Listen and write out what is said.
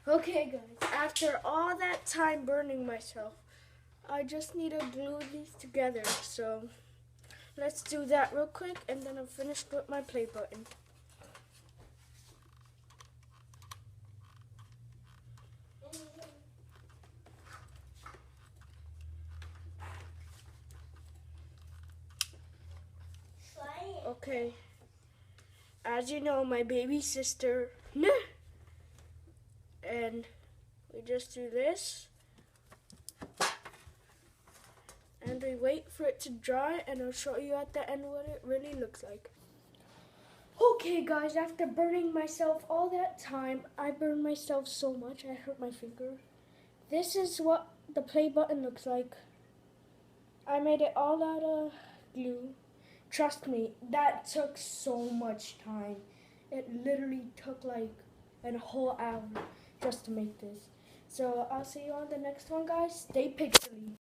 Okay guys, after all that time burning myself, I just need to glue these together. So let's do that real quick and then I'm finished with my play button. Okay, as you know, my baby sister, and we just do this. And we wait for it to dry and I'll show you at the end what it really looks like. Okay guys, after burning myself all that time, I burned myself so much I hurt my finger. This is what the play button looks like. I made it all out of glue. Trust me, that took so much time. It literally took like a whole hour just to make this. So I'll see you on the next one guys. Stay pixely.